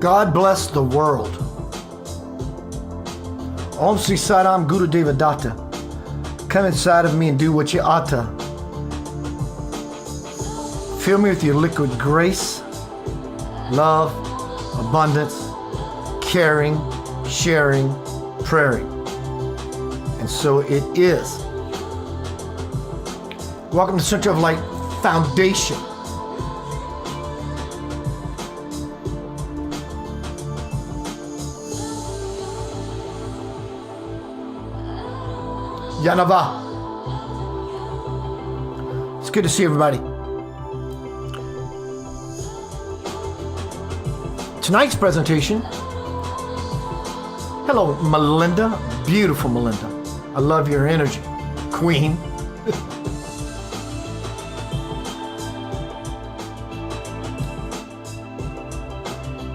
God bless the world. Om Sri Saram Guru Deva Datta. Come inside of me and do what you ought to. Fill me with your liquid grace, love, abundance, caring, sharing, praying. And so it is. Welcome to Center of Light Foundation. Yanava. It's good to see everybody. Tonight's presentation. Hello, Melinda. Beautiful Melinda. I love your energy, Queen.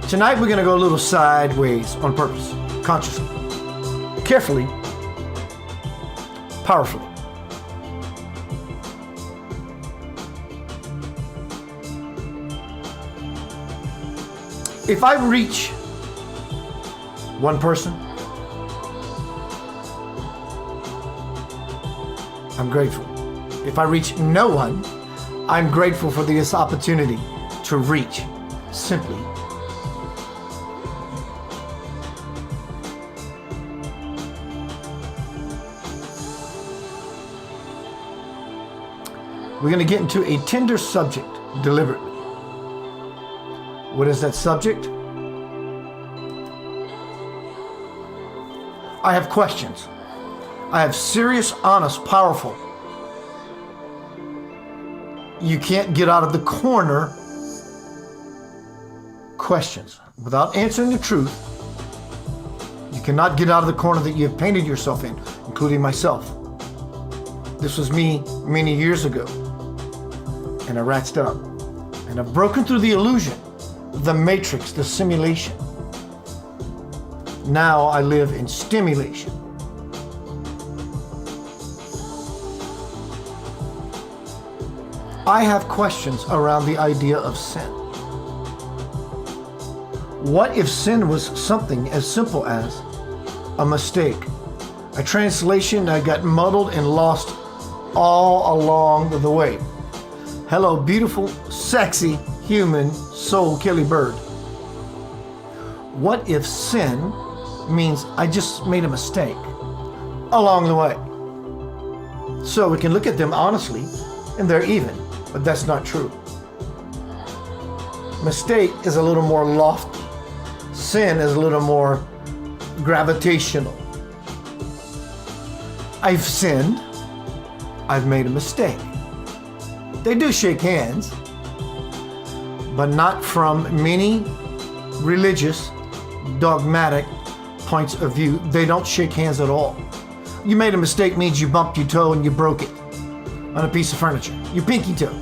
Tonight we're going to go a little sideways on purpose, consciously, carefully, powerfully. If I reach one person, I'm grateful. If I reach no one, I'm grateful for this opportunity to reach simply. We're going to get into a tender subject deliberately. What is that subject? I have questions. I have serious, honest, powerful. You can't get out of the corner questions. Without answering the truth, you cannot get out of the corner that you have painted yourself in, including myself. This was me many years ago. And I ratcheted up. And I've broken through the illusion, the matrix, the simulation. Now I live in stimulation. I have questions around the idea of sin. What if sin was something as simple as a mistake, a translation that got muddled and lost all along the way? Hello, beautiful, sexy, human, soul, Kelly Bird. What if sin means I just made a mistake along the way? So we can look at them honestly, and they're even, but that's not true. Mistake is a little more lofty. Sin is a little more gravitational. I've sinned. I've made a mistake. They do shake hands, but not from many religious, dogmatic points of view. They don't shake hands at all. You made a mistake means you bumped your toe and you broke it on a piece of furniture. Your pinky toe.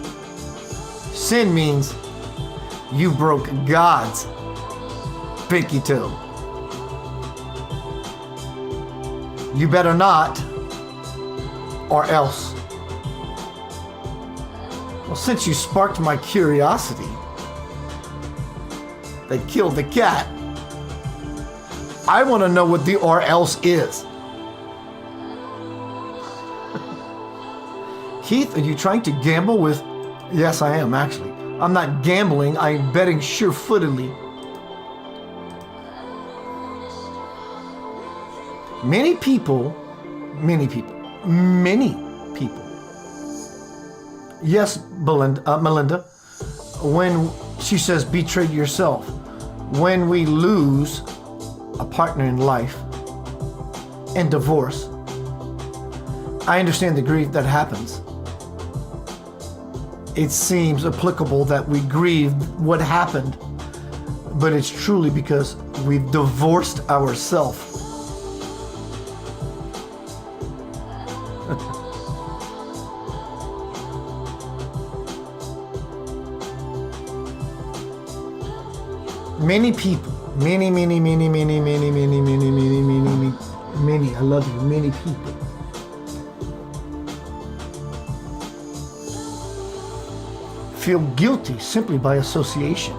Sin means you broke God's pinky toe. You better not, or else. Well, since you sparked my curiosity, they killed the cat. I want to know what the or else is. Keith, are you trying to gamble with? Yes, I am actually. I'm not gambling, I'm betting sure-footedly. Many people, yes, Melinda, when she says betray yourself, when we lose a partner in life and divorce, I understand the grief that happens. It seems applicable that we grieve what happened, but it's truly because we've divorced ourselves. Many people, many, I love you, many people feel guilty simply by association.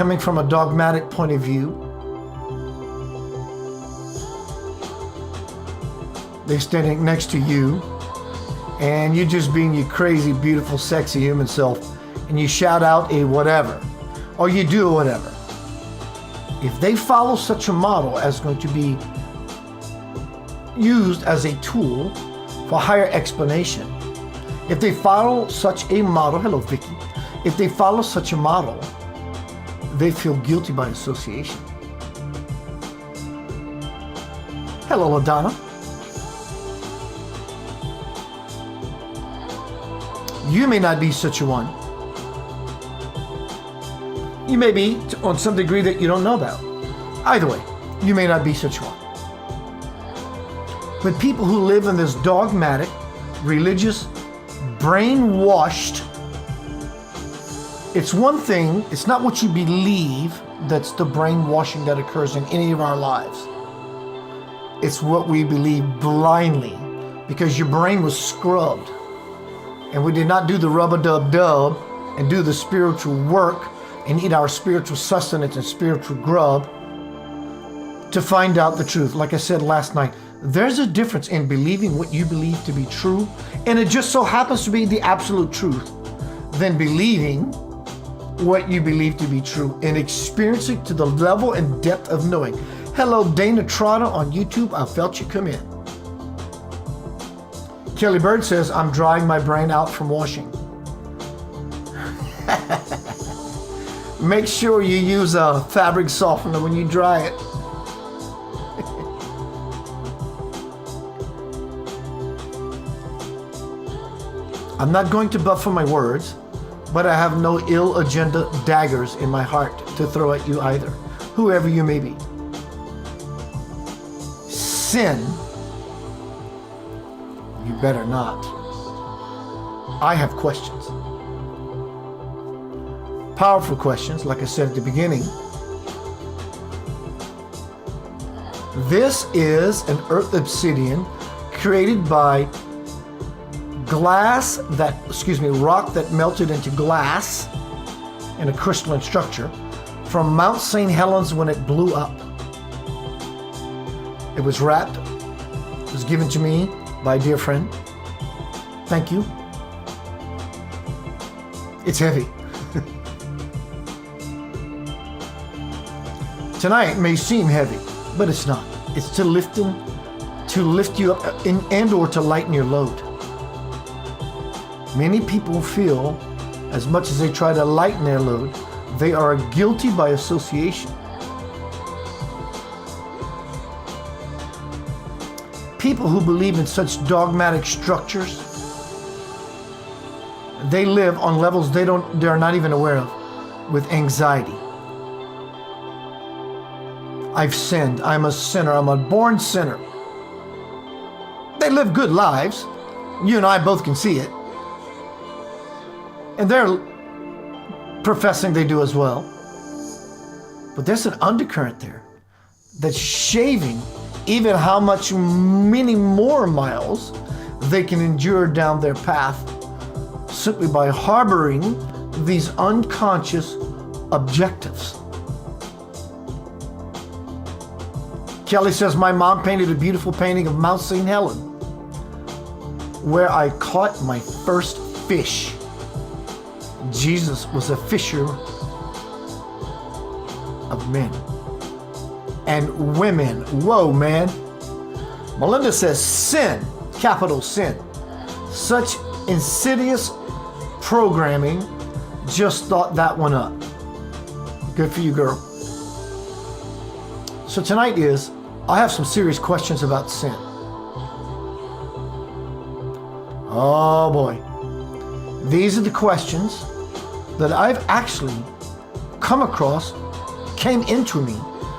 coming from a dogmatic point of view. They're standing next to you, and you're just being your crazy, beautiful, sexy human self, and you shout out a whatever, or you do a whatever. If they follow such a model as going to be used as a tool for higher explanation, if they follow such a model, hello Vicky, if they follow such a model, they feel guilty by association. Hello LaDonna. You may not be such a one. You may be on some degree that you don't know about. Either way, you may not be such a one. But people who live in this dogmatic, religious, brainwashed, it's one thing, it's not what you believe that's the brainwashing that occurs in any of our lives. It's what we believe blindly, because your brain was scrubbed. And we did not do the rub-a-dub-dub and do the spiritual work and eat our spiritual sustenance and spiritual grub to find out the truth. Like I said last night, there's a difference in believing what you believe to be true, and it just so happens to be the absolute truth, than believing what you believe to be true and experiencing to the level and depth of knowing. Hello, Dana Trotter on YouTube. I felt you come in. Kelly Bird says, I'm drying my brain out from washing. Make sure you use a fabric softener when you dry it. I'm not going to buffer my words, but I have no ill agenda daggers in my heart to throw at you either, whoever you may be. Sin, you better not. I have questions. Powerful questions, like I said at the beginning. This is an earth obsidian created by rock that melted into glass in a crystalline structure from Mount St. Helens when it blew up. It was wrapped. It was given to me by a dear friend. Thank you. It's heavy. Tonight may seem heavy, but it's not. It's to lift you up and or to lighten your load. Many people feel, as much as they try to lighten their load, they are guilty by association. People who believe in such dogmatic structures, they live on levels they are not even aware of, with anxiety. I've sinned. I'm a sinner. I'm a born sinner. They live good lives. You and I both can see it. And they're professing they do as well. But there's an undercurrent there that's shaving even how many more miles they can endure down their path simply by harboring these unconscious objectives. Kelly says, my mom painted a beautiful painting of Mount St. Helens, where I caught my first fish. Jesus was a fisher of men and women. Whoa, man. Melinda says, sin, capital sin. Such insidious programming. Just thought that one up. Good for you, girl. So tonight I have some serious questions about sin. Oh boy. These are the questions that I've actually come across, came into me,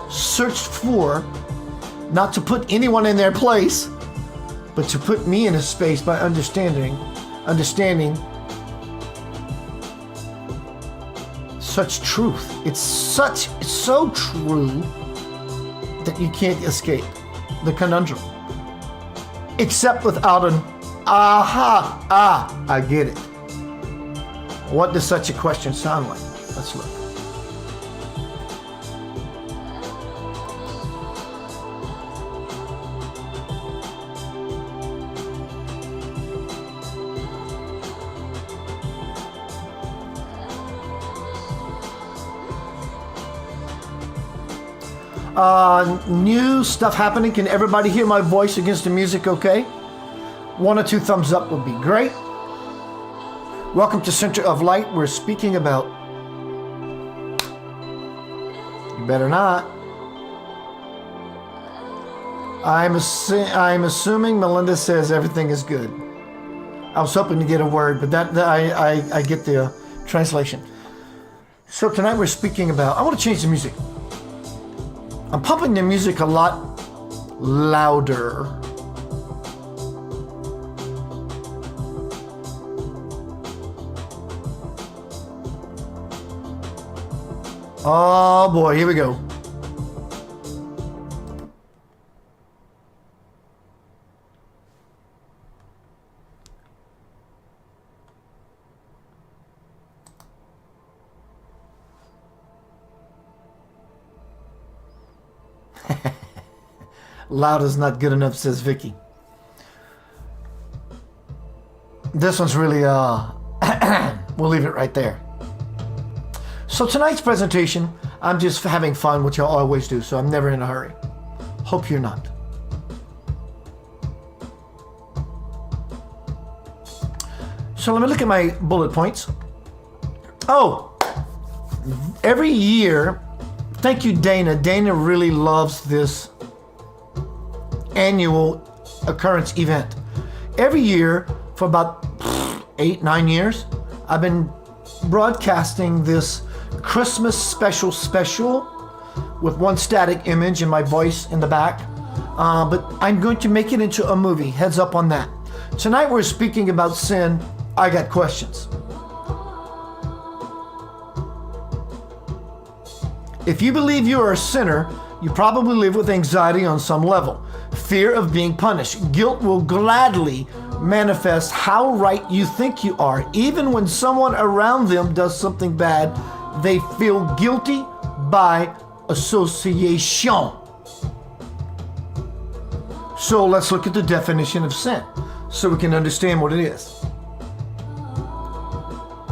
searched for, not to put anyone in their place, but to put me in a space by understanding such truth. It's so true that you can't escape the conundrum. Except without an I get it. What does such a question sound like? Let's look. New stuff happening. Can everybody hear my voice against the music okay? 1 or 2 thumbs up would be great. Welcome to Center of Light. We're speaking about... You better not. I'm assuming Melinda says everything is good. I was hoping to get a word, but I get the translation. So tonight we're speaking about... I want to change the music. I'm pumping the music a lot louder. Oh boy, here we go. Loud is not good enough, says Vicky. This one's really, we'll leave it right there. So tonight's presentation, I'm just having fun, which I always do, so I'm never in a hurry. Hope you're not. So let me look at my bullet points. Oh, every year, thank you, Dana. Dana really loves this annual occurrence event. Every year for about 8-9 years, I've been broadcasting this Christmas special with one static image and my voice in the back. But I'm going to make it into a movie. Heads up on that. Tonight we're speaking about sin. I got questions. If you believe you are a sinner, you probably live with anxiety on some level. Fear of being punished. Guilt will gladly manifest how right you think you are. Even when someone around them does something bad, they feel guilty by association. So let's look at the definition of sin so we can understand what it is.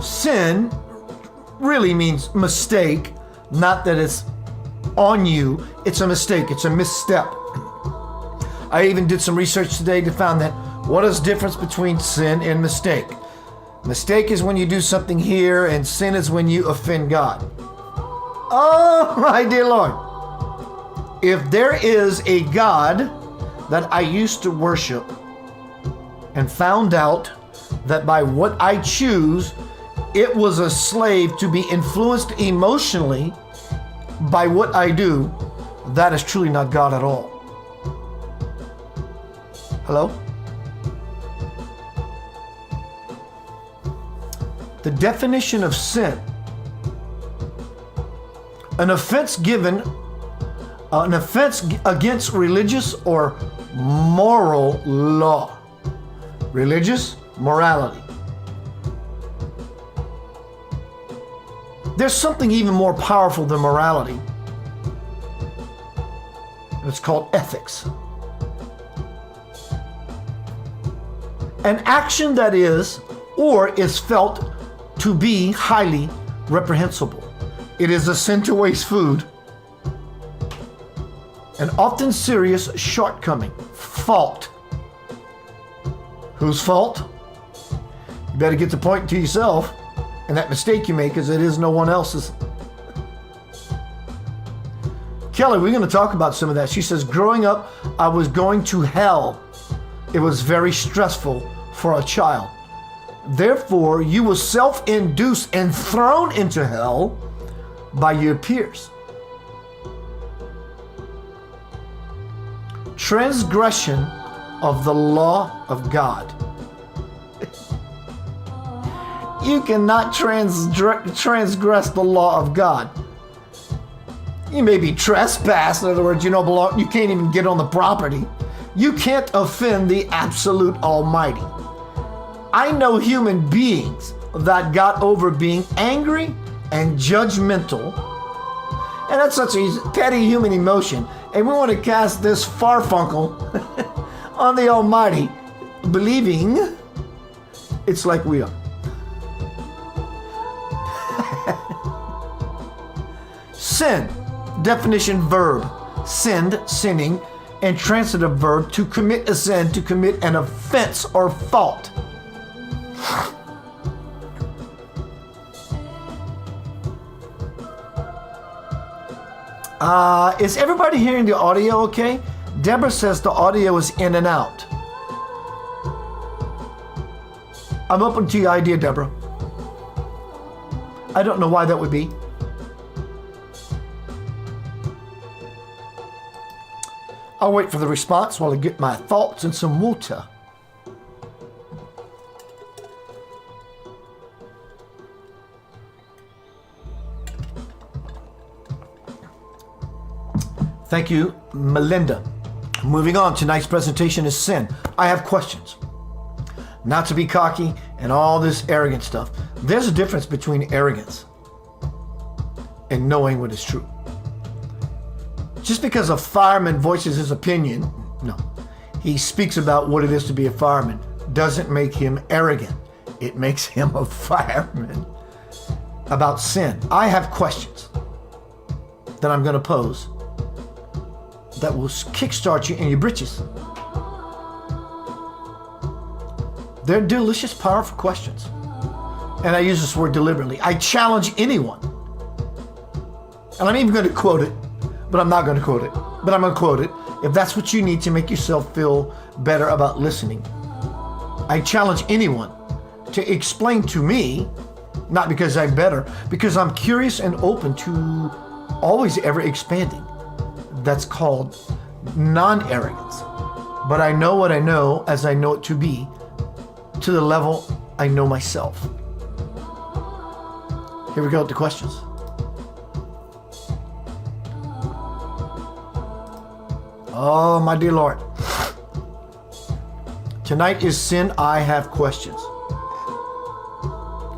Sin really means mistake, not that it's on you. It's a mistake. It's a misstep. I even did some research today to find that what is the difference between sin and mistake? Mistake is when you do something here, and sin is when you offend God. Oh, my dear Lord. If there is a God that I used to worship and found out that by what I choose, it was a slave to be influenced emotionally by what I do, that is truly not God at all. Hello? The definition of sin: an offense against religious or moral law. Religious morality. There's something even more powerful than morality. It's called ethics. An action that is or is felt to be highly reprehensible. It is a sin to waste food. An often serious shortcoming. Fault. Whose fault? You better get the point to yourself and that mistake you make, because it is no one else's. Kelly, we're going to talk about some of that. She says, growing up, I was going to hell. It was very stressful for a child. Therefore, you were self-induced and thrown into hell by your peers. Transgression of the law of God. You cannot transgress the law of God. You may be trespassed. In other words, you can't even get on the property. You can't offend the absolute Almighty. I know human beings that got over being angry and judgmental. And that's such a petty human emotion. And we want to cast this farfunkel on the Almighty, believing it's like we are. Sin, definition verb, sinned, sinning, and transitive verb to commit a sin, to commit an offense or fault. Is everybody hearing the audio okay? Deborah says the audio is in and out. I'm open to your idea, Deborah. I don't know why that would be. I'll wait for the response while I get my thoughts and some water. Thank you, Melinda. Moving on, tonight's presentation is sin. I have questions. Not to be cocky and all this arrogant stuff. There's a difference between arrogance and knowing what is true. Just because a fireman voices his opinion, no, he speaks about what it is to be a fireman, doesn't make him arrogant. It makes him a fireman. About sin, I have questions that I'm going to pose that will kickstart you in your britches. They're delicious, powerful questions. And I use this word deliberately. I challenge anyone. And I'm even going to quote it, but I'm not going to quote it. But I'm going to quote it. If that's what you need to make yourself feel better about listening. I challenge anyone to explain to me, not because I'm better, because I'm curious and open to always ever expanding. That's called non-arrogance. But I know what I know as I know it to be, to the level I know myself. Here we go with the questions. Oh, my dear Lord. Tonight is sin. I have questions.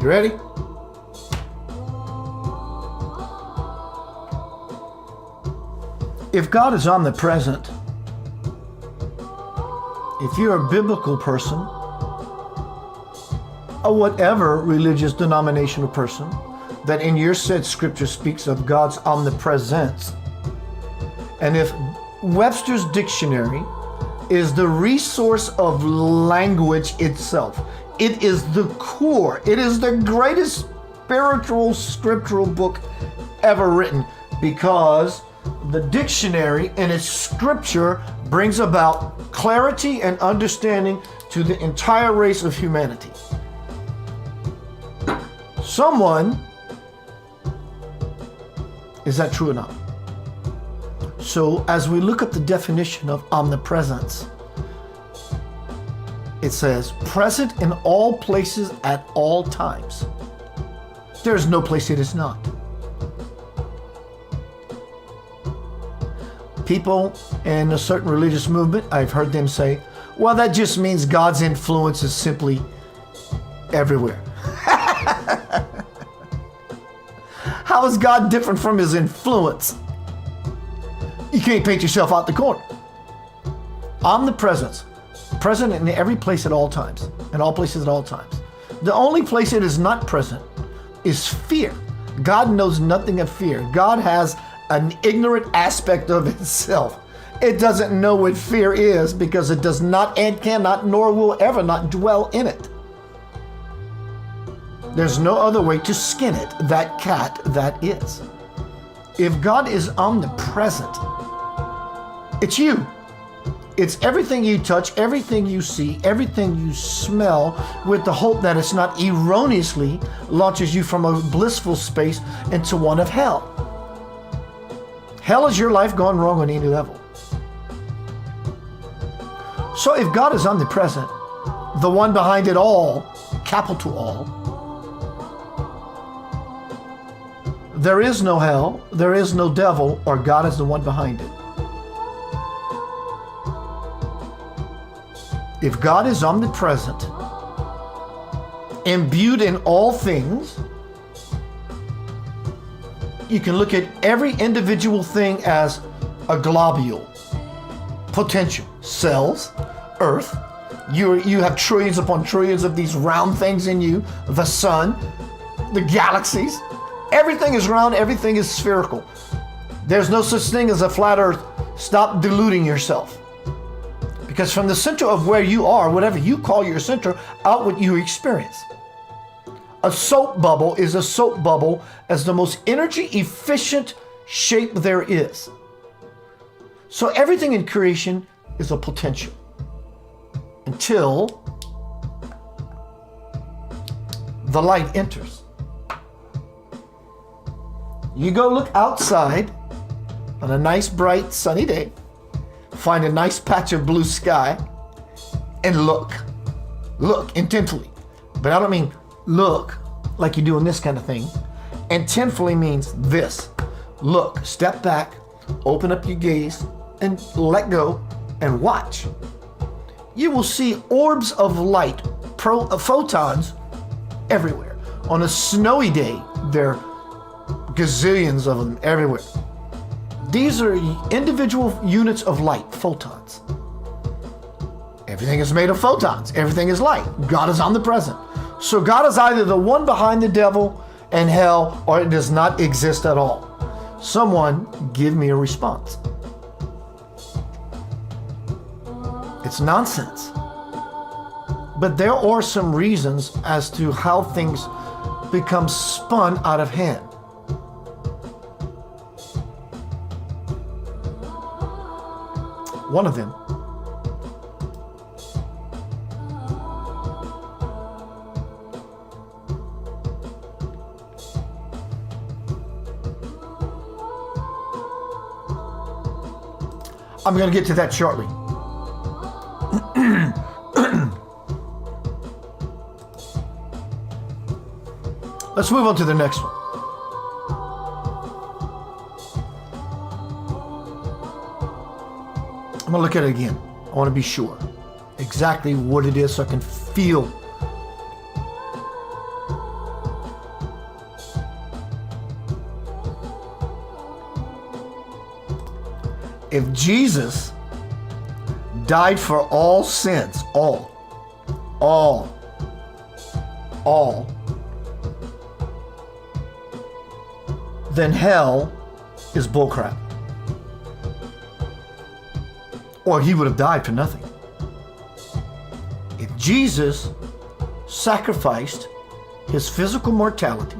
You ready? If God is omnipresent, if you're a biblical person, or whatever religious denominational person, that in your said scripture speaks of God's omnipresence, and if Webster's dictionary is the resource of language itself, it is the core, it is the greatest spiritual scriptural book ever written, because the dictionary and its scripture brings about clarity and understanding to the entire race of humanity. Someone, is that true or not? So as we look up the definition of omnipresence, it says present in all places at all times. There is no place it is not. People in a certain religious movement, I've heard them say, well, that just means God's influence is simply everywhere. How is God different from his influence? You can't paint yourself out the corner. Omnipresence, present in every place at all times, in all places at all times. The only place it is not present is fear. God knows nothing of fear. God has an ignorant aspect of itself. It doesn't know what fear is because it does not and cannot nor will ever not dwell in it. There's no other way to skin it, that cat that is. If God is omnipresent, it's you. It's everything you touch, everything you see, everything you smell, with the hope that it's not erroneously launches you from a blissful space into one of hell. Hell is your life gone wrong on any level. So if God is omnipresent, the one behind it all, capital all, there is no hell, there is no devil, or God is the one behind it. If God is omnipresent, imbued in all things, you can look at every individual thing as a globule, potential, cells, earth. You have trillions upon trillions of these round things in you, the sun, the galaxies. Everything is round, everything is spherical. There's no such thing as a flat earth Stop deluding yourself. Because from the center of where you are, whatever you call your center, out what you experience. A soap bubble is a soap bubble as the most energy efficient shape there is. So everything in creation is a potential until the light enters. You go look outside on a nice, bright, sunny day, find a nice patch of blue sky, and look intently. But I don't mean look like you're doing this kind of thing. Intentfully means this. Look, step back, open up your gaze, and let go and watch. You will see orbs of light, photons everywhere. On a snowy day, there are gazillions of them everywhere. These are individual units of light, photons. Everything is made of photons. Everything is light. God is omnipresent. So God is either the one behind the devil and hell, or it does not exist at all. Someone give me a response. It's nonsense. But there are some reasons as to how things become spun out of hand. One of them I'm going to get to that shortly. Let's move on to the next one. I'm going to look at it again. I want to be sure exactly what it is so I can feel. If Jesus died for all sins, all, then hell is bullcrap. Or he would have died for nothing. If Jesus sacrificed his physical mortality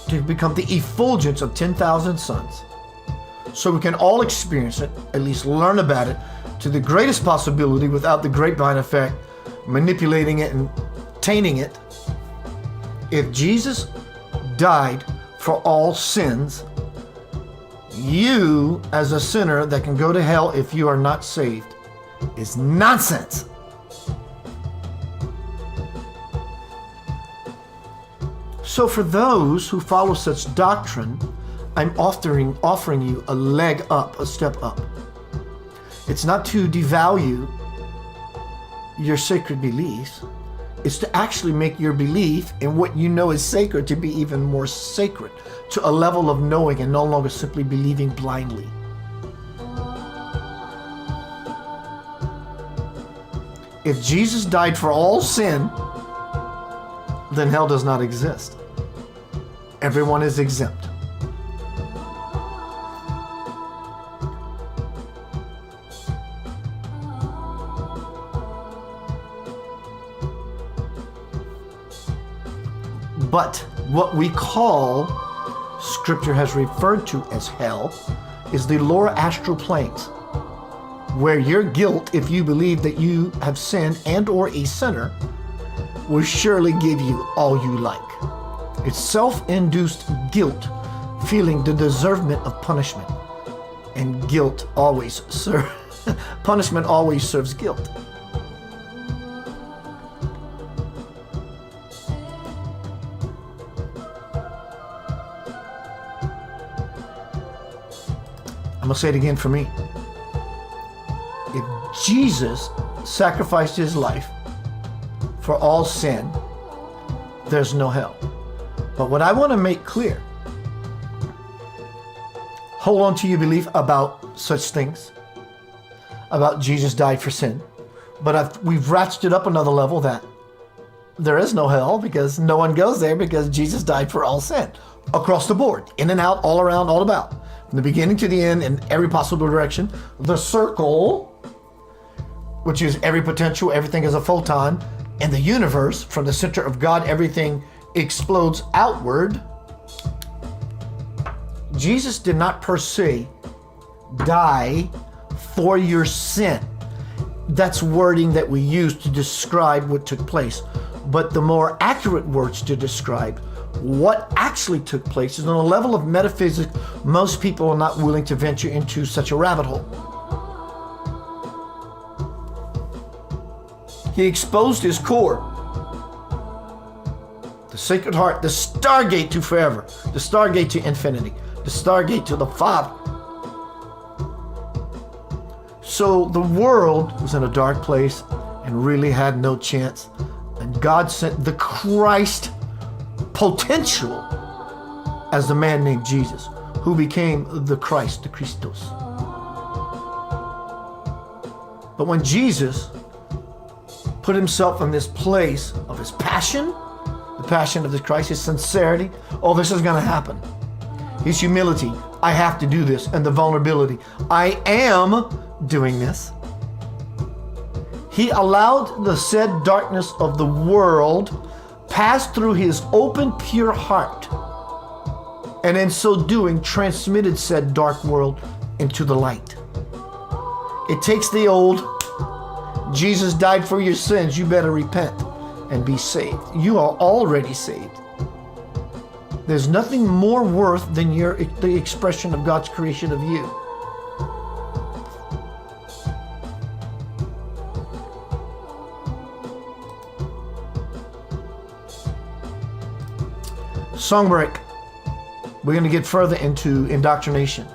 to become the effulgence of 10,000 suns, so we can all experience it, at least learn about it, to the greatest possibility without the grapevine effect, manipulating it and tainting it. If Jesus died for all sins, you as a sinner that can go to hell if you are not saved is nonsense. So for those who follow such doctrine, I'm offering you a leg up, a step up. It's not to devalue your sacred beliefs. It's to actually make your belief in what you know is sacred to be even more sacred, to a level of knowing and no longer simply believing blindly. If Jesus died for all sin, then hell does not exist. Everyone is exempt. But what we call, Scripture has referred to as hell, is the lower astral planes, where your guilt, if you believe that you have sinned and or a sinner, will surely give you all you like. It's self-induced guilt, feeling the deservement of punishment. And guilt always punishment always serves guilt. I'm going to say it again for me. If Jesus sacrificed his life for all sin, there's no hell. But what I want to make clear, hold on to your belief about such things, about Jesus died for sin. But we've ratcheted up another level that there is no hell because no one goes there because Jesus died for all sin. Across the board, in and out, all around, all about. from the beginning to the end in every possible direction. The circle, which is every potential, everything is a photon. In the universe, from the center of God, everything explodes outward. Jesus did not per se die for your sin. That's wording that we use to describe what took place. But the more accurate words to describe what actually took place is on a level of metaphysics most people are not willing to venture into such a rabbit hole. He exposed his core, the Sacred Heart, the stargate to forever, the stargate to infinity, the stargate to the Father. So the world was in a dark place and really had no chance. And God sent the Christ potential as the man named Jesus, who became the Christ, the Christos. But when Jesus put himself in this place of his passion, the passion of the Christ, his sincerity, oh, this is going to happen. His humility, I have to do this, and the vulnerability, I am doing this. He allowed the said darkness of the world pass through his open, pure heart, and in so doing, transmitted said dark world into the light. It takes the old, Jesus died for your sins, you better repent and be saved. You are already saved. There's nothing more worth than the expression of God's creation of you. Song break. We're going to get further into indoctrination,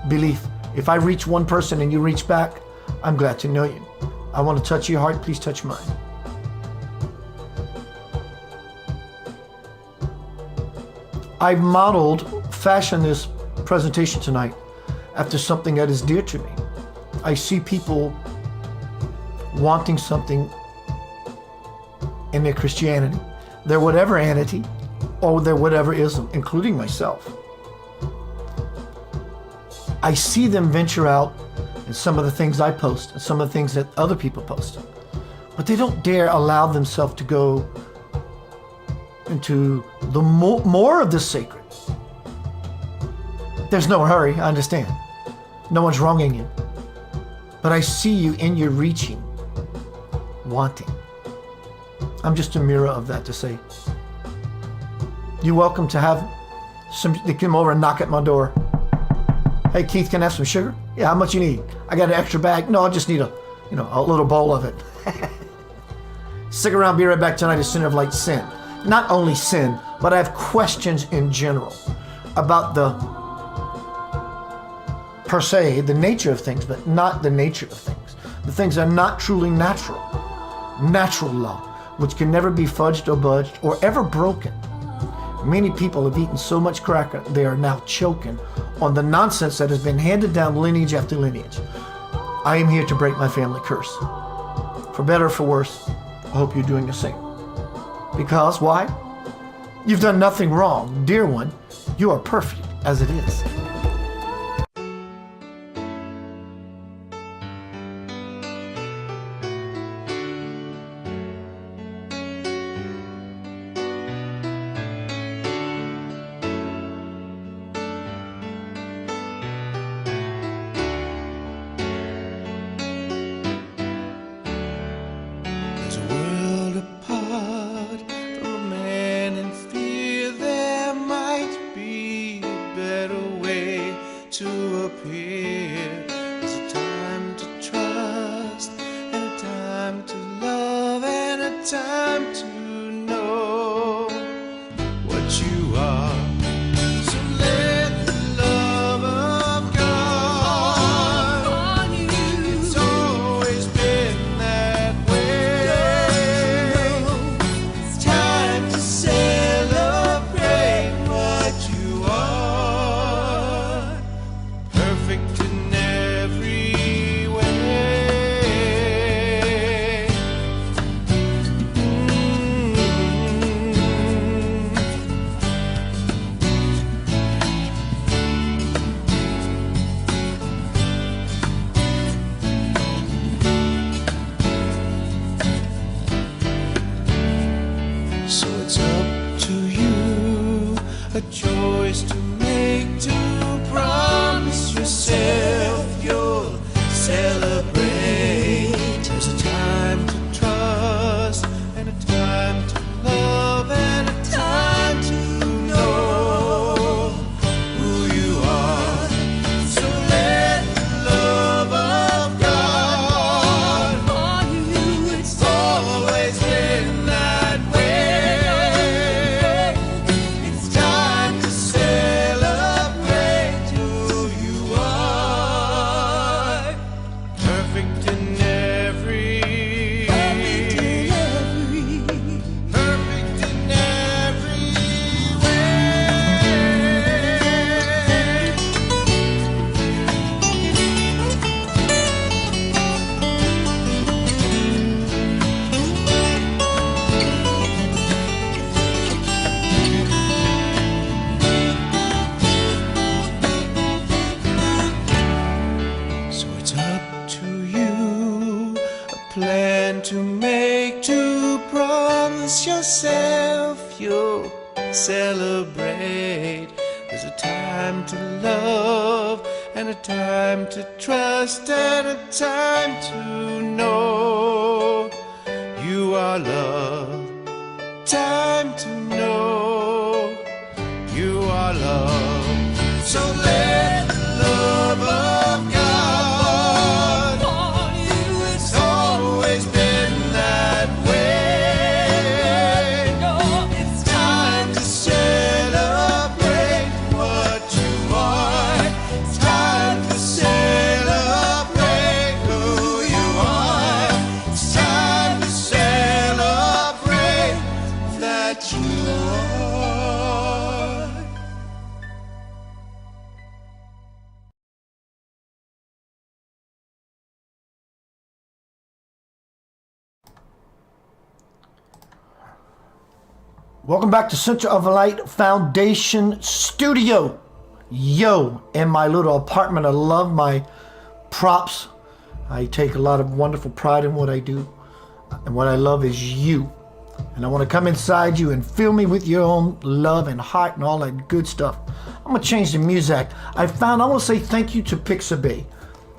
belief. If I reach one person and you reach back, I'm glad to know you. I want to touch your heart. Please touch mine. I've fashioned this presentation tonight after something that is dear to me. I see people wanting something in their Christianity, their whatever entity, or their whatever ism, including myself. I see them venture out in some of the things I post and some of the things that other people post. But they don't dare allow themselves to go into the more of the sacred. There's no hurry, I understand. No one's wronging you. But I see you in your reaching, wanting. I'm just a mirror of that to say, you're welcome to have they come over and knock at my door. Hey Keith, can I have some sugar? Yeah, how much you need? I got an extra bag. No, I just need a little bowl of it. Stick around, be right back. Tonight is Center of Light Sin. Not only sin, but I have questions in general about the per se, the nature of things, but not the nature of things. The things are not truly natural. Natural law, which can never be fudged or budged or ever broken. Many people have eaten so much cracker, they are now choking on the nonsense that has been handed down lineage after lineage. I am here to break my family curse. For better or for worse, I hope you're doing the same. Because why? You've done nothing wrong, dear one. You are perfect as it is. is to make, to promise yourself you'll celebrate. There's a time to trust, and a time to love, and a time to know who you are. So let the love of God for you. It's always been that way. It's time to celebrate who you are. Perfect in every perfect in every So it's up to you, a plan to make, to promise yourself you'll celebrate. There's a time to love, and a time to trust, and a time to know you are loved. Time to know you are loved. So let the love of God for you. It's always been that way. It's time to celebrate what you are. It's time to celebrate who you are. It's time to celebrate that you are. Welcome back to Center of Light Foundation Studio. Yo, in my little apartment, I love my props. I take a lot of wonderful pride in what I do. And what I love is you. And I want to come inside you and fill me with your own love and heart and all that good stuff. I'm going to change the music. I want to say thank you to Pixabay.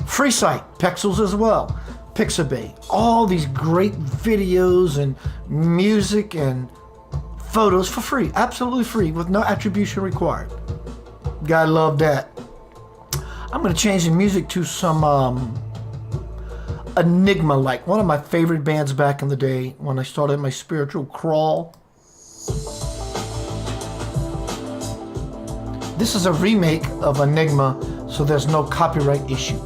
Free site, Pexels as well. Pixabay. All these great videos and music and photos for free, absolutely free, with no attribution required. Gotta love that. I'm gonna change the music to some Enigma, like one of my favorite bands back in the day when I started my spiritual crawl. This is a remake of Enigma, so there's no copyright issue.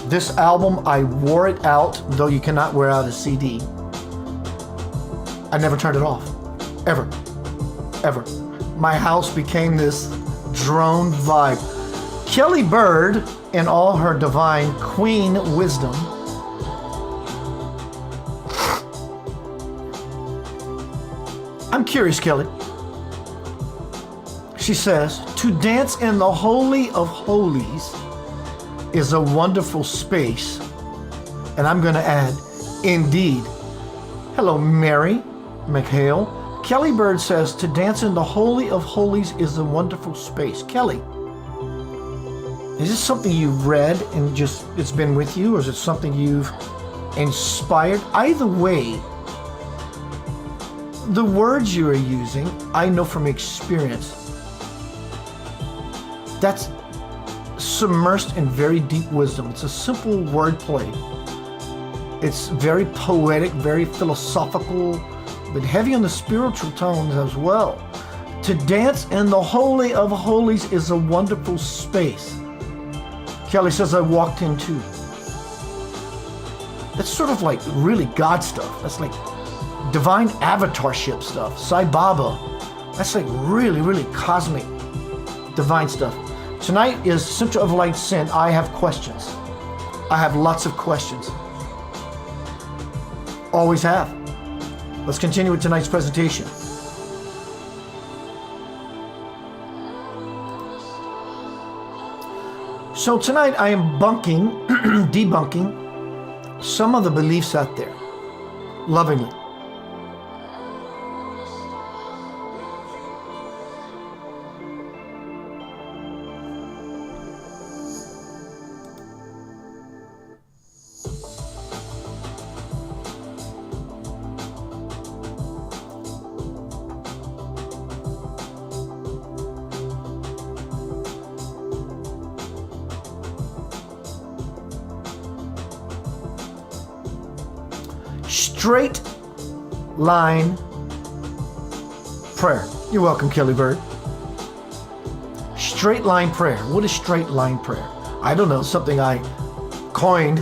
This album, I wore it out, though you cannot wear out a CD. I never turned it off, ever, ever. My house became this drone vibe. Kelly Bird, in all her divine queen wisdom, I'm curious, Kelly. She says, to dance in the Holy of Holies is a wonderful space. And I'm going to add, indeed. Hello, Mary McHale. Kelly Bird says, to dance in the Holy of Holies is a wonderful space. Kelly, is this something you've read and just it's been with you, or is it something you've inspired? Either way, the words you are using, I know from experience, that's submersed in very deep wisdom. It's a simple wordplay. It's very poetic, very philosophical, but heavy on the spiritual tones as well. To dance in the Holy of Holies is a wonderful space. Kelly says, I walked in too. That's sort of like really God stuff. That's like divine avatarship stuff. Sai Baba. That's like really, really cosmic divine stuff. Tonight is Center of Light Sin. I have questions. I have lots of questions. Always have. Let's continue with tonight's presentation. So tonight I am debunking some of the beliefs out there, lovingly. straight line prayer. You're welcome, Kelly Bird. Straight line prayer. What is straight line prayer? I don't know, something I coined.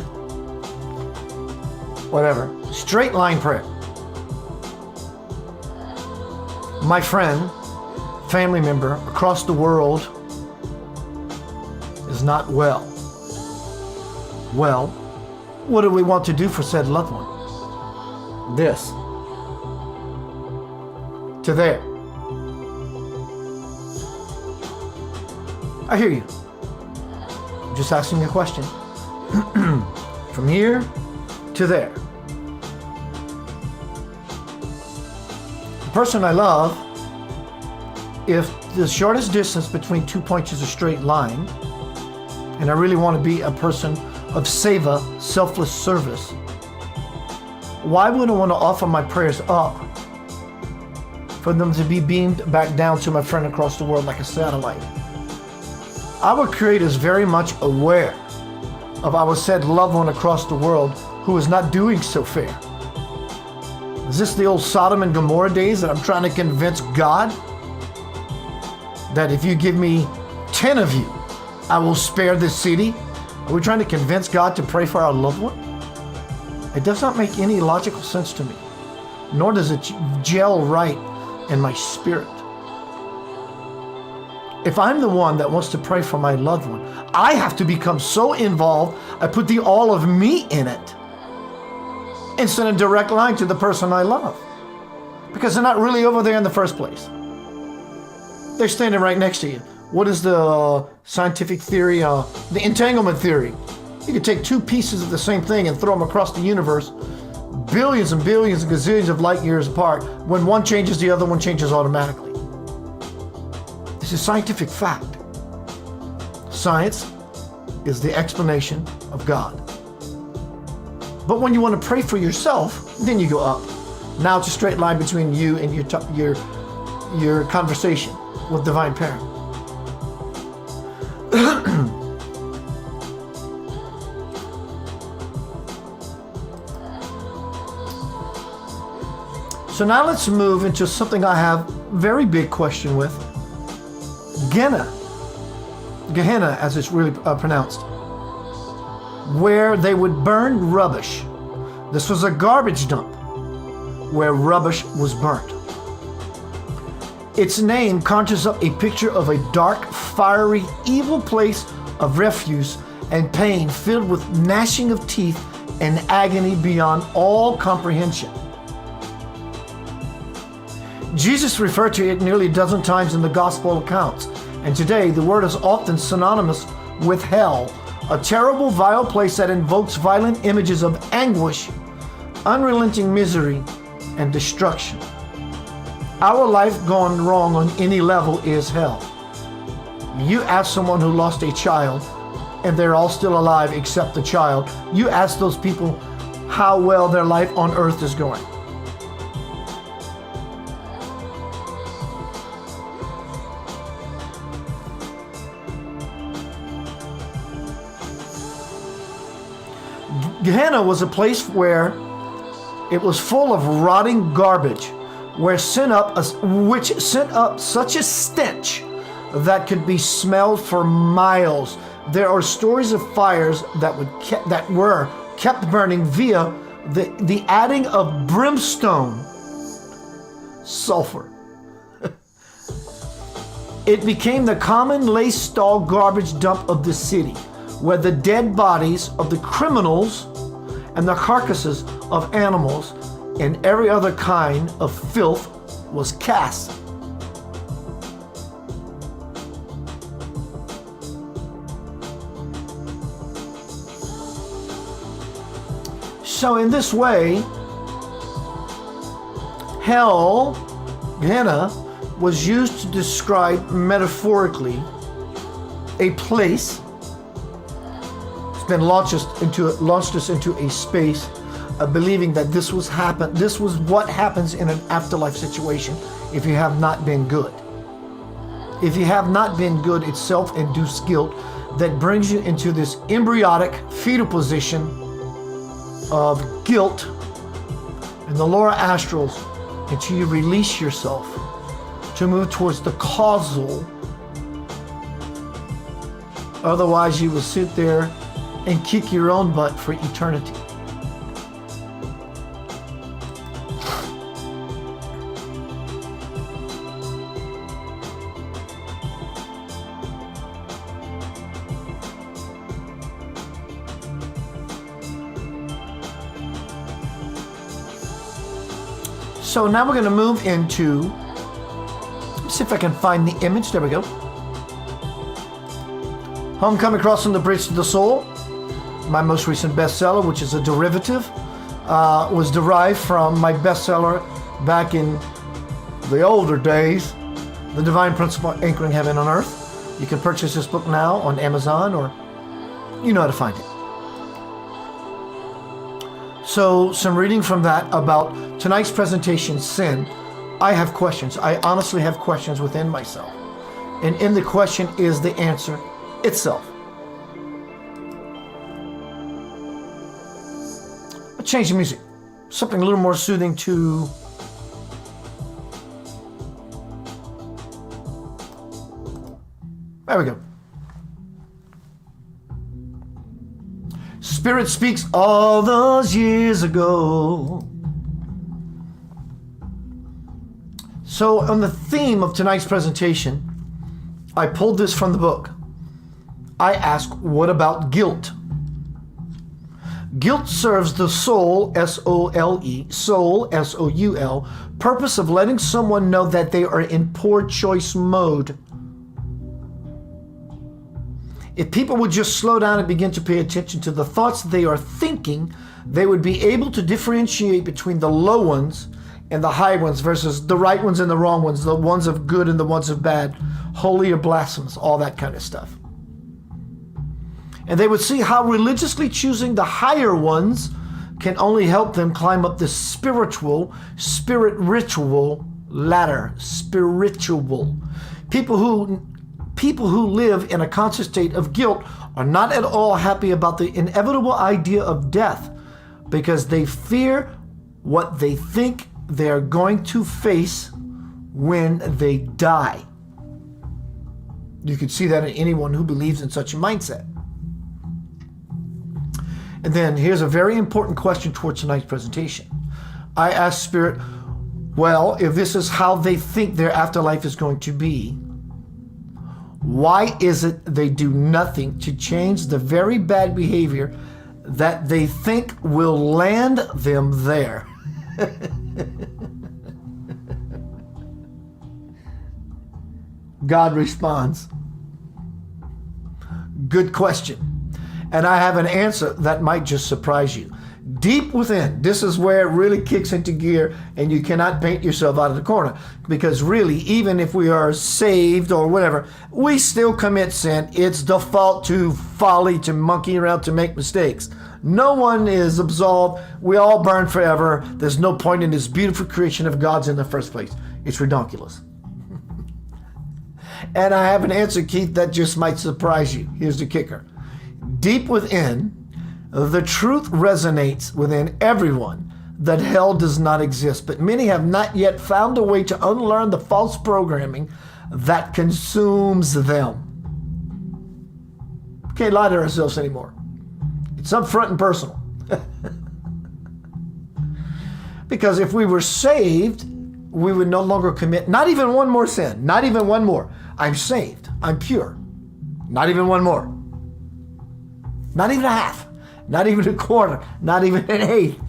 Whatever. Straight line prayer. My friend, family member across the world is not well. Well, what do we want to do for said loved one? This. To there. I hear you. I'm just asking a question. From here to there. The person I love, if the shortest distance between 2 points is a straight line, and I really want to be a person of seva, selfless service, why would I want to offer my prayers up for them to be beamed back down to my friend across the world like a satellite? Our Creator is very much aware of our said loved one across the world who is not doing so fair. Is this the old Sodom and Gomorrah days that I'm trying to convince God that if you give me 10 of you, I will spare this city? Are we trying to convince God to pray for our loved one? It does not make any logical sense to me, nor does it gel right in my spirit. If I'm the one that wants to pray for my loved one, I have to become so involved, I put the all of me in it and send a direct line to the person I love. Because they're not really over there in the first place. They're standing right next to you. What is the scientific theory? The entanglement theory. You could take two pieces of the same thing and throw them across the universe, billions and billions and gazillions of light years apart. When one changes, the other one changes automatically. This is scientific fact. Science is the explanation of God. But when you want to pray for yourself, then you go up. Now it's a straight line between you and your conversation with Divine Parent. So now let's move into something I have very big question with. Gehenna, as it's really pronounced, where they would burn rubbish. This was a garbage dump where rubbish was burnt. Its name conjures up a picture of a dark, fiery, evil place of refuse and pain filled with gnashing of teeth and agony beyond all comprehension. Jesus referred to it nearly a dozen times in the gospel accounts, and today the word is often synonymous with hell, a terrible, vile place that invokes violent images of anguish, unrelenting misery, and destruction. Our life gone wrong on any level is hell. You ask someone who lost a child, and they're all still alive except the child. You ask those people how well their life on earth is going. Gehenna was a place where it was full of rotting garbage, which sent up such a stench that could be smelled for miles. There are stories of fires that were kept burning via the adding of brimstone, sulfur. It became the common lace stall garbage dump of the city, where the dead bodies of the criminals and the carcasses of animals and every other kind of filth was cast. So in this way, hell, Gehenna, was used to describe metaphorically a place. It's been launched us into a space of believing that this was what happens in an afterlife situation if you have not been good. If you have not been good, it's self-induced guilt that brings you into this embryonic fetal position of guilt in the lower astrals until you release yourself to move towards the causal. Otherwise, you will sit there and kick your own butt for eternity. So now we're going to move into, let's see if I can find the image. There we go. Homecoming Crossing the Bridge to the Soul, my most recent bestseller, which is a derivative, was derived from my bestseller back in the older days, The Divine Principle Anchoring Heaven on Earth. You can purchase this book now on Amazon, or you know how to find it. So some reading from that about tonight's presentation, Sin. I have questions. I honestly have questions within myself. And in the question is the answer itself. Let's change the music. Something a little more soothing to... There we go. Spirit speaks all those years ago. So on the theme of tonight's presentation, I pulled this from the book. I ask, what about guilt? Guilt serves the soul, S-O-L-E, soul, S-O-U-L, purpose of letting someone know that they are in poor choice mode. If people would just slow down and begin to pay attention to the thoughts they are thinking, they would be able to differentiate between the low ones and the high ones versus the right ones and the wrong ones, the ones of good and the ones of bad, holy or blasphemous, all that kind of stuff. And they would see how religiously choosing the higher ones can only help them climb up this spirit ritual ladder. Spiritual. People who live in a conscious state of guilt are not at all happy about the inevitable idea of death because they fear what they think they are going to face when they die. You can see that in anyone who believes in such a mindset. And then here's a very important question towards tonight's presentation. I asked Spirit, well, if this is how they think their afterlife is going to be, why is it they do nothing to change the very bad behavior that they think will land them there? God responds, good question. And I have an answer that might just surprise you. Deep within, this is where it really kicks into gear and you cannot paint yourself out of the corner. Because really, even if we are saved or whatever, we still commit sin. It's default to folly, to monkey around, to make mistakes. No one is absolved. We all burn forever. There's no point in this beautiful creation of God's in the first place. It's redonkulous. And I have an answer, Keith, that just might surprise you. Here's the kicker. Deep within, the truth resonates within everyone that hell does not exist, but many have not yet found a way to unlearn the false programming that consumes them. We can't lie to ourselves anymore. It's upfront and personal. Because if we were saved, we would no longer commit not even one more sin, not even one more. I'm saved, I'm pure, not even one more. Not even a half, not even a quarter, not even an eighth.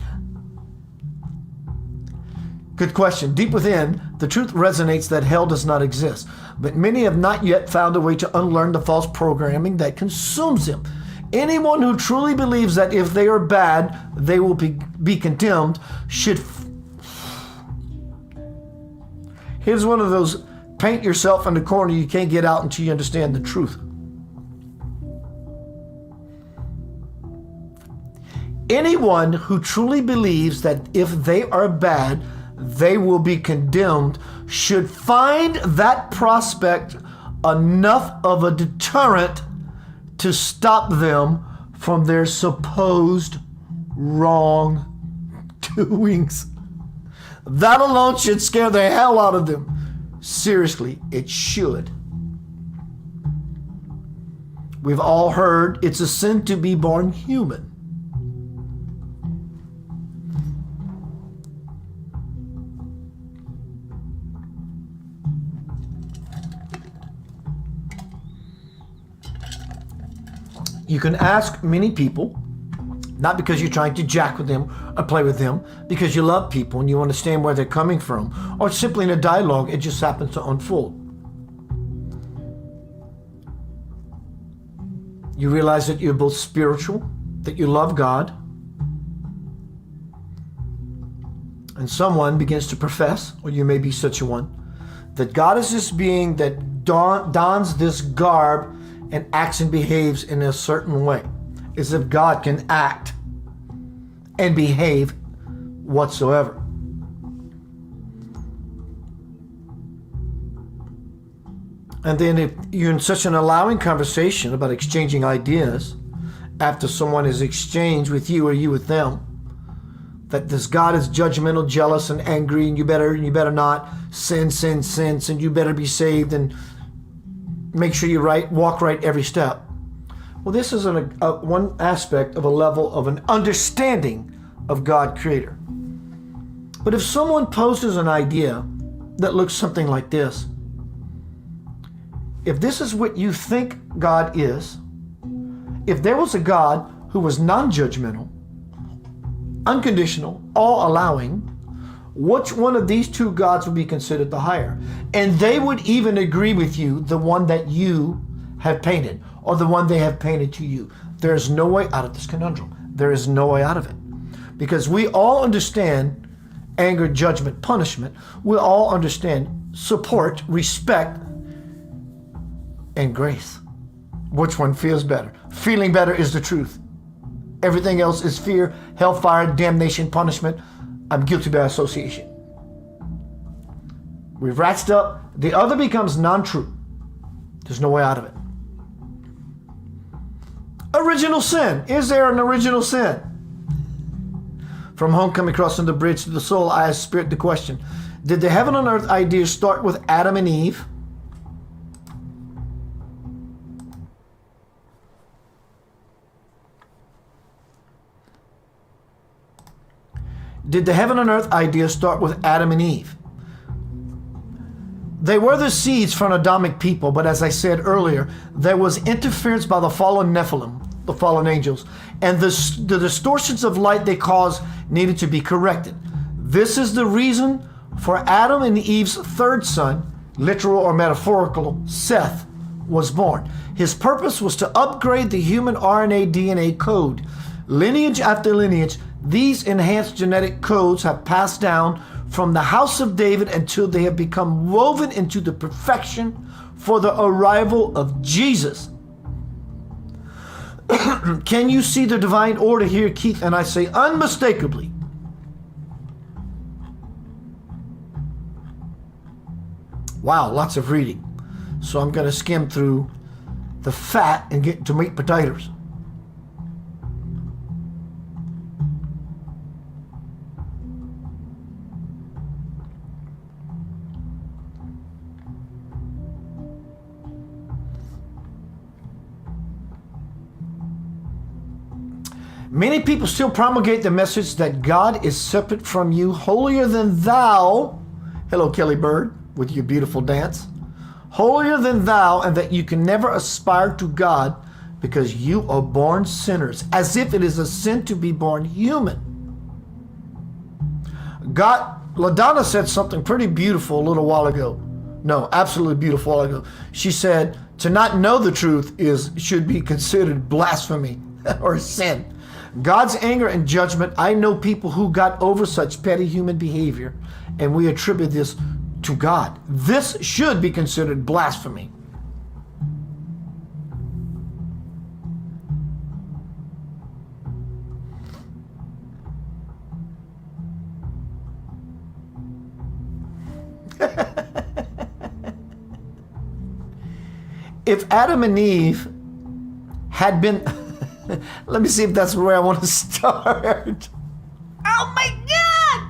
Good question. Deep within, the truth resonates that hell does not exist, but many have not yet found a way to unlearn the false programming that consumes them. Anyone who truly believes that if they are bad, they will be condemned should... Here's one of those paint yourself in the corner you can't get out until you understand the truth. Anyone who truly believes that if they are bad, they will be condemned should find that prospect enough of a deterrent to stop them from their supposed wrong doings. That alone should scare the hell out of them. Seriously, it should. We've all heard it's a sin to be born human. You can ask many people, not because you're trying to jack with them or play with them, because you love people and you understand where they're coming from, or simply in a dialogue, it just happens to unfold. You realize that you're both spiritual, that you love God, and someone begins to profess, or you may be such a one, that God is this being that dons this garb and acts and behaves in a certain way, as if God can act and behave whatsoever. And then if you're in such an allowing conversation about exchanging ideas after someone has exchanged with you or you with them, that this God is judgmental, jealous, and angry, and you better not sin, and you better be saved, and make sure you walk right every step. Well, this is one aspect of a level of an understanding of God Creator. But if someone poses an idea that looks something like this, if this is what you think God is, if there was a God who was non-judgmental, unconditional, all-allowing, which one of these two gods would be considered the higher? And they would even agree with you, the one that you have painted, or the one they have painted to you. There is no way out of this conundrum. There is no way out of it. Because we all understand anger, judgment, punishment. We all understand support, respect, and grace. Which one feels better? Feeling better is the truth. Everything else is fear, hellfire, damnation, punishment. I'm guilty by association. We've ratched up. The other becomes non-true. There's no way out of it. Original sin. Is there an original sin? From homecoming crossing the bridge to the soul, I asked Spirit the question, did the heaven and earth idea start with Adam and Eve? Did the heaven and earth idea start with Adam and Eve? They were the seeds for an Adamic people, but as I said earlier, there was interference by the fallen Nephilim, the fallen angels, and the distortions of light they caused needed to be corrected. This is the reason for Adam and Eve's third son, literal or metaphorical, Seth, was born. His purpose was to upgrade the human RNA DNA code. Lineage after lineage, these enhanced genetic codes have passed down from the house of David until they have become woven into the perfection for the arrival of Jesus. Can you see the divine order here, Keith? And I say unmistakably. Wow, lots of reading. So I'm going to skim through the fat and get to meat potatoes. Many people still promulgate the message that God is separate from you, holier than thou. Hello, Kelly Bird, with your beautiful dance. Holier than thou, and that you can never aspire to God because you are born sinners, as if it is a sin to be born human. LaDonna said something pretty beautiful a little while ago. No, absolutely beautiful a while ago. She said, to not know the truth should be considered blasphemy or sin. God's anger and judgment, I know people who got over such petty human behavior, and we attribute this to God. This should be considered blasphemy. If Adam and Eve had been... Let me see if that's where I want to start. Oh my God!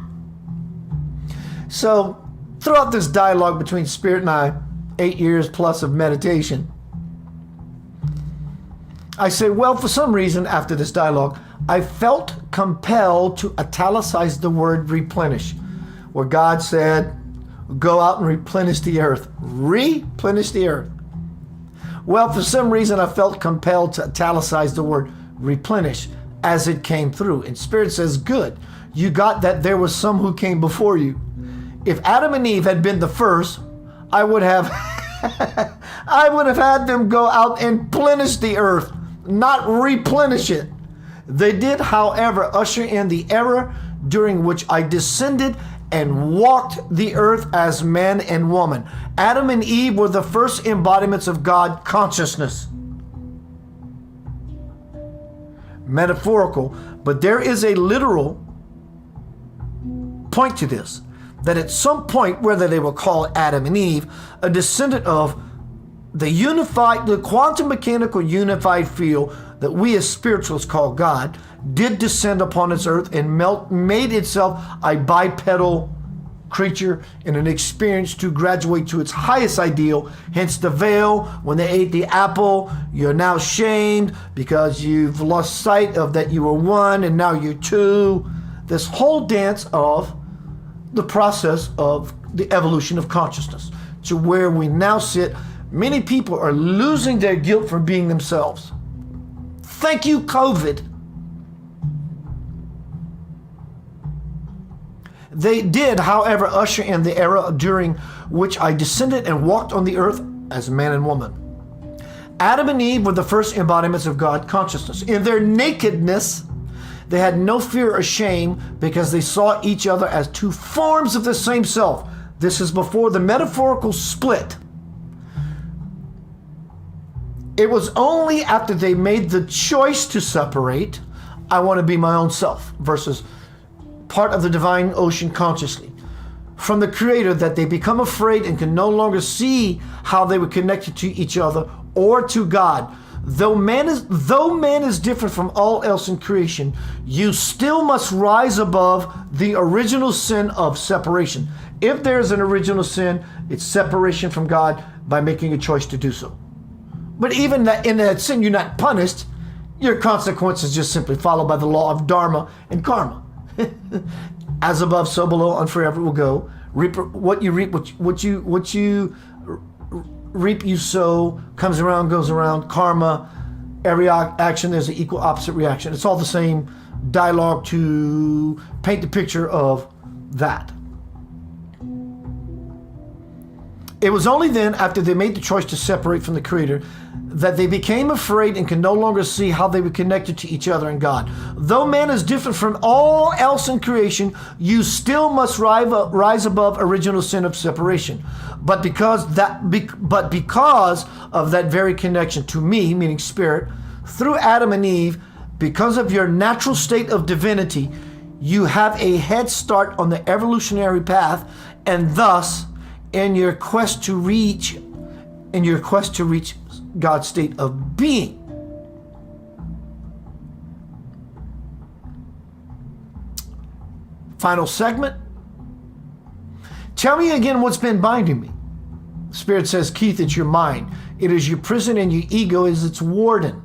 So throughout this dialogue between Spirit and I, 8 years plus of meditation, I say, well, for some reason after this dialogue, I felt compelled to italicize the word replenish, where God said, go out and replenish the earth. Replenish the earth. Well, for some reason, I felt compelled to italicize the word replenish as it came through. And Spirit says, good. You got that there was some who came before you. If Adam and Eve had been the first, I would have I would have had them go out and plenish the earth, not replenish it. They did, however, usher in the era during which I descended and walked the earth as man and woman. Adam and Eve were the first embodiments of God consciousness. Metaphorical, but there is a literal point to this, that at some point, whether they were called Adam and Eve, a descendant of the quantum mechanical unified field that we as spirituals call God, did descend upon this earth and made itself a bipedal creature in an experience to graduate to its highest ideal. Hence the veil. When they ate the apple, you're now shamed because you've lost sight of that you were one and now you're two. This whole dance of the process of the evolution of consciousness to where we now sit. Many people are losing their guilt for being themselves. Thank you, COVID. They did, however, usher in the era during which I descended and walked on the earth as man and woman. Adam and Eve were the first embodiments of God consciousness. In their nakedness, they had no fear or shame because they saw each other as two forms of the same self. This is before the metaphorical split. It was only after they made the choice to separate, I want to be my own self, versus part of the divine ocean consciously, from the Creator, that they become afraid and can no longer see how they were connected to each other or to God. Though man is different from all else in creation, you still must rise above the original sin of separation. If there's an original sin, it's separation from God by making a choice to do so. But even that in that sin, you're not punished. Your consequences just simply follow by the law of dharma and karma. As above, so below, and forever will go. Reap what you reap, what you reap, you sow. Comes around, goes around. Karma. Every action, there's an equal opposite reaction. It's all the same dialogue to paint the picture of that. It was only then, after they made the choice to separate from the Creator, that they became afraid and can no longer see how they were connected to each other and God. Though man is different from all else in creation, you still must rise above original sin of separation. But because of that very connection to me, meaning Spirit, through Adam and Eve, because of your natural state of divinity, you have a head start on the evolutionary path, and thus, in your quest to reach God's state of being. Final segment. Tell me again what's been binding me. Spirit says, Keith, it's your mind. It is your prison, and your ego is its warden.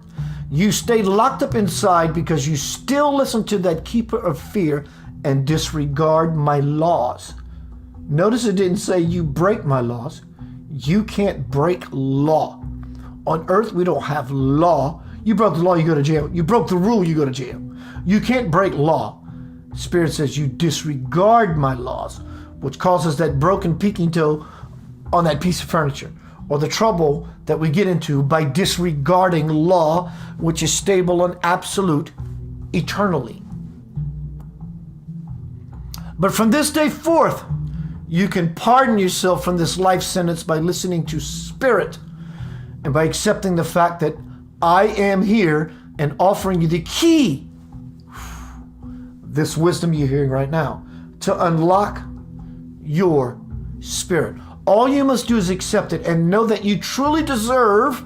You stay locked up inside because you still listen to that keeper of fear and disregard my laws. Notice it didn't say you break my laws. You can't break law. On earth, we don't have law. You broke the law, you go to jail. You broke the rule, you go to jail. You can't break law. Spirit says you disregard my laws, which causes that broken peeking toe on that piece of furniture, or the trouble that we get into by disregarding law, which is stable and absolute eternally. But from this day forth, you can pardon yourself from this life sentence by listening to Spirit and by accepting the fact that I am here and offering you the key, this wisdom you're hearing right now, to unlock your spirit. All you must do is accept it and know that you truly deserve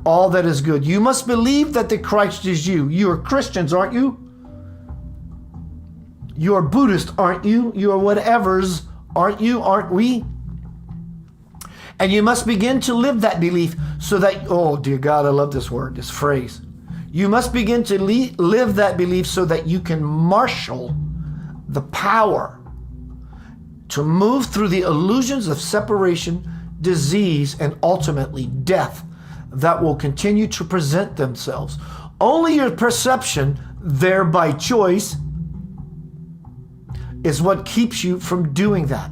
all that is good. You must believe that the Christ is you. You are Christians, aren't you? You're Buddhist, aren't you? You're whatevers, aren't you? Aren't we? And you must begin to live that belief so that, oh dear God, I love this word, this phrase. You must begin to live that belief so that you can marshal the power to move through the illusions of separation, disease, and ultimately death that will continue to present themselves. Only your perception, thereby choice, is what keeps you from doing that.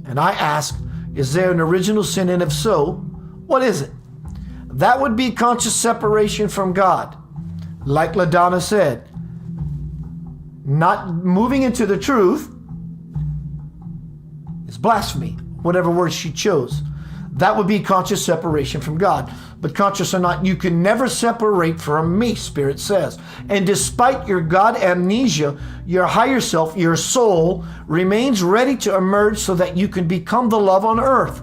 And I ask, is there an original sin? And if so, what is it? That would be conscious separation from God. Like LaDonna said, not moving into the truth is blasphemy, whatever word she chose. That would be conscious separation from God. But conscious or not, you can never separate from me, Spirit says. And despite your God amnesia, your higher self, your soul, remains ready to emerge so that you can become the love on earth.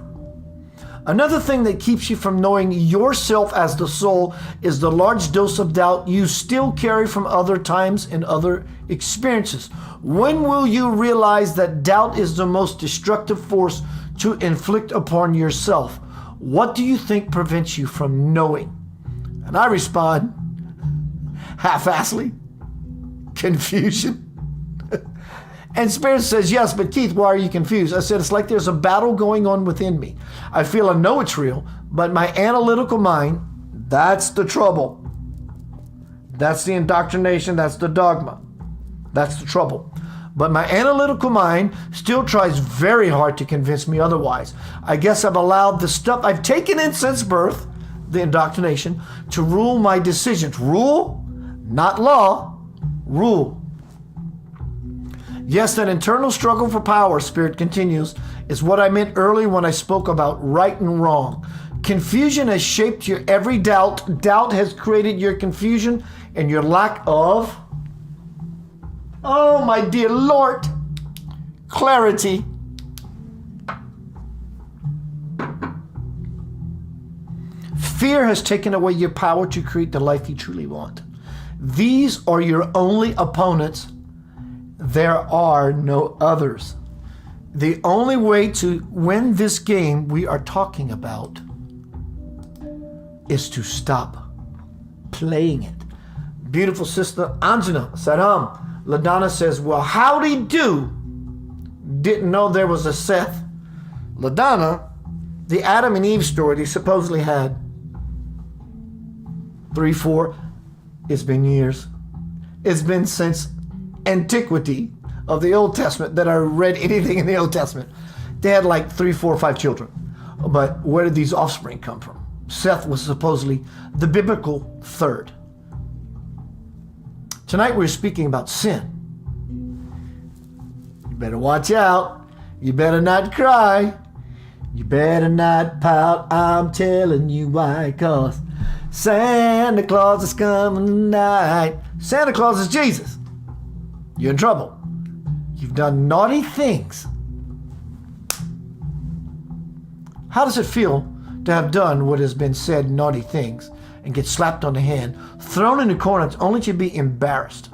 Another thing that keeps you from knowing yourself as the soul is the large dose of doubt you still carry from other times and other experiences. When will you realize that doubt is the most destructive force to inflict upon yourself? What do you think prevents you from knowing? And I respond, half-assedly, confusion. And Spirit says, yes, but Keith, why are you confused? I said, it's like there's a battle going on within me. I feel I know it's real, but my analytical mind, that's the trouble. That's the indoctrination, that's the dogma. That's the trouble. But my analytical mind still tries very hard to convince me otherwise. I guess I've allowed the stuff I've taken in since birth, the indoctrination, to rule my decisions. Rule, not law, rule. Yes, that internal struggle for power, Spirit continues, is what I meant earlier when I spoke about right and wrong. Confusion has shaped your every doubt. Doubt has created your confusion and your lack of, oh my dear Lord, clarity. Fear has taken away your power to create the life you truly want. These are your only opponents. There are no others. The only way to win this game we are talking about is to stop playing it. Beautiful sister Anjana Saram. LaDonna says, well, howdy do? Didn't know there was a Seth. LaDonna, the Adam and Eve story they supposedly had 3, 4, it's been years. It's been since antiquity of the Old Testament that I read anything in the Old Testament. They had like 3, 4, 5 children. But where did these offspring come from? Seth was supposedly the biblical third. Tonight we're speaking about sin. You better watch out. You better not cry. You better not pout. I'm telling you why, 'cause Santa Claus is coming tonight. Santa Claus is Jesus. You're in trouble. You've done naughty things. How does it feel to have done what has been said, naughty things, and get slapped on the hand, thrown in the corner only to be embarrassed?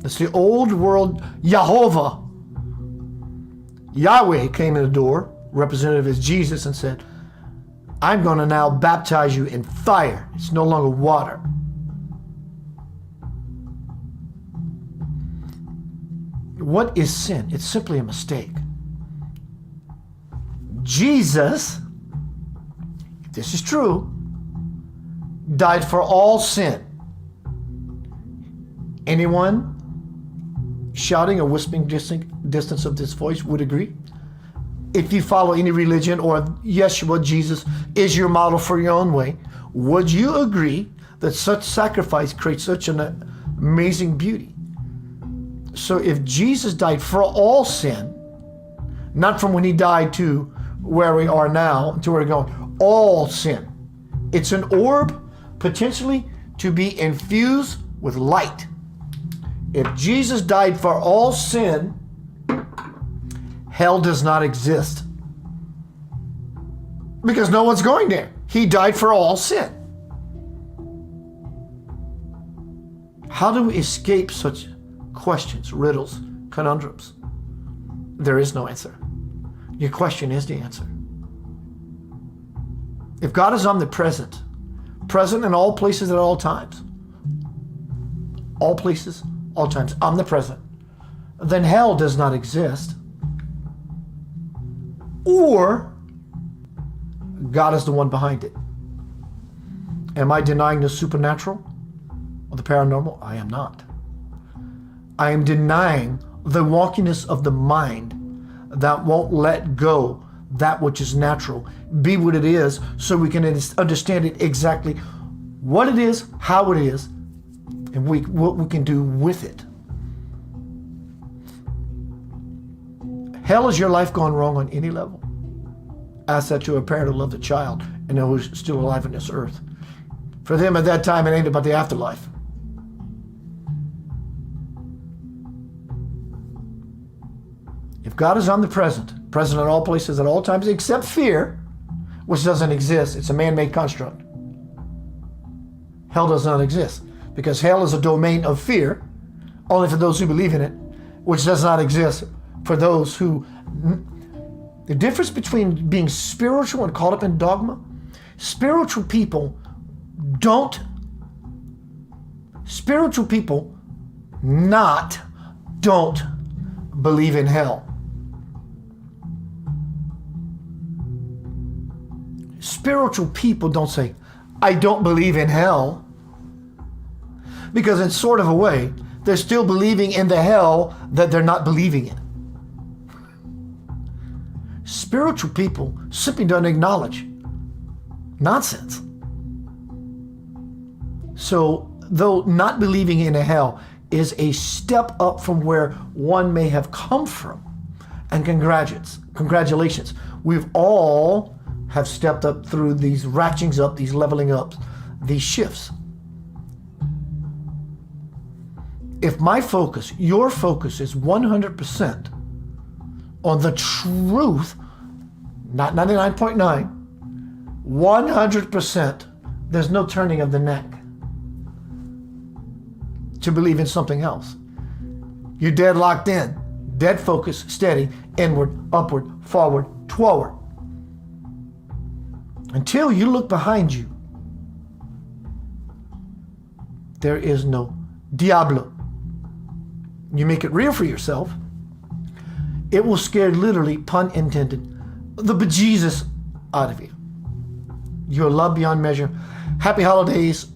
It's the old world Jehovah. Yahweh came in the door, representative as Jesus, and said, I'm going to now baptize you in fire. It's no longer water. What is sin? It's simply a mistake. Jesus, if this is true, died for all sin. Anyone shouting or whispering distance of this voice would agree? If you follow any religion or Yeshua, Jesus, is your model for your own way, would you agree that such sacrifice creates such an amazing beauty? So if Jesus died for all sin, not from when he died to where we are now, to where we're going, all sin. It's an orb potentially to be infused with light. If Jesus died for all sin, hell does not exist. Because no one's going there. He died for all sin. How do we escape such questions, riddles, conundrums? There is no answer. Your question is the answer. If God is omnipresent, present in all places at all times, all places, all times, omnipresent, then hell does not exist. Or God is the one behind it. Am I denying the supernatural or the paranormal? I am not. I am denying the wonkiness of the mind that won't let go that which is natural, be what it is, so we can understand it exactly what it is, how it is, and what we can do with it. Hell is your life gone wrong on any level. Ask that to a parent who loved a child and who's still alive on this earth. For them at that time, it ain't about the afterlife. If God is omnipresent, present in all places at all times, except fear, which doesn't exist, it's a man-made construct. Hell does not exist, because hell is a domain of fear, only for those who believe in it, which does not exist for those who... The difference between being spiritual and caught up in dogma, spiritual people don't believe in hell. Spiritual people don't say, I don't believe in hell, because in sort of a way, they're still believing in the hell that they're not believing in. Spiritual people simply don't acknowledge nonsense. So, though not believing in a hell is a step up from where one may have come from, and congratulations, we've all have stepped up through these ratchings up, these leveling ups, these shifts. If my focus, your focus is 100% on the truth, not 99.9, 100%, there's no turning of the neck to believe in something else. You're dead locked in, dead focus, steady, inward, upward, forward, toward. Until you look behind you, there is no diablo. You make it real for yourself, it will scare, literally, pun intended, the bejesus out of you. You're loved beyond measure. Happy holidays.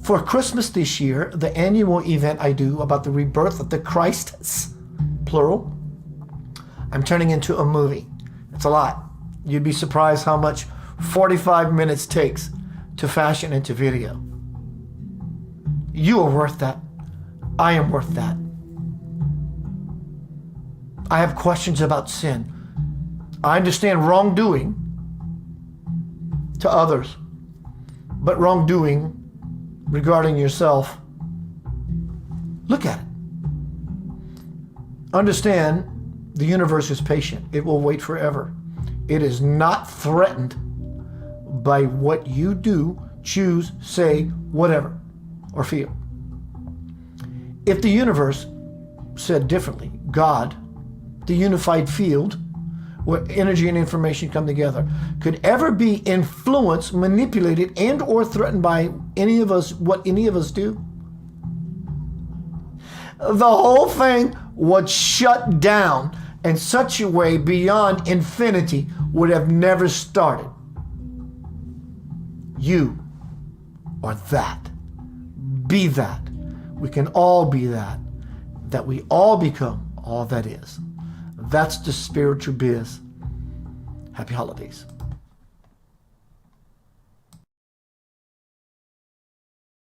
For Christmas this year, the annual event I do about the rebirth of the Christs, plural, I'm turning into a movie. It's a lot. You'd be surprised how much 45 minutes takes to fashion into video. You are worth that. I am worth that. I have questions about sin. I understand wrongdoing to others, but wrongdoing regarding yourself, look at it. Understand the universe is patient. It will wait forever. It is not threatened by what you do, choose, say, whatever, or feel. If the universe said differently, God, the unified field where energy and information come together, could ever be influenced, manipulated, and or threatened by any of us, what any of us do, the whole thing would shut down in such a way beyond infinity would have never started. You are that. Be that. We can all be that. That we all become all that is. That's the spiritual biz. Happy holidays.